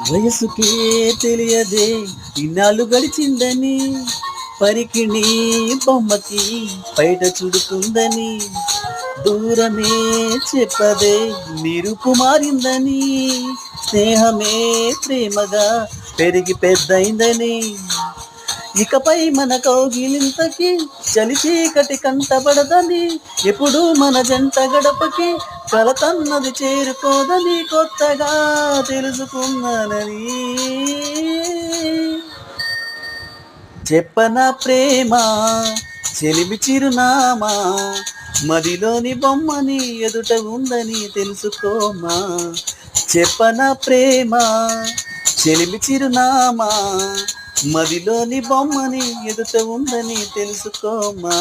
వయసుకే తెలియదే ఇన్నాళ్ళు గడిచిందని, పరికిణి బొమ్మకి బయట చుడుకుందని, దూరమే చెప్పదే నిరుపు మారిందని, స్నేహమే ప్రేమగా పెరిగి పెద్దయిందని, ఇకపై మన కౌగిలింతకి చలి చీకటి కంటపడదని, ఎప్పుడు మన జంట గడపకి కలతన్నది చేరుకోదని కొత్తగా తెలుసుకున్నానని. చెప్పన ప్రేమ చెలిమి చిరునామా, మదిలోని బొమ్మని ఎదుట ఉందని తెలుసుకోమా. చెప్పన ప్రేమ చెలిమి చిరునామా, మదిలోని బొమ్మని ఎదుట ఉందని తెలుసుకోమా.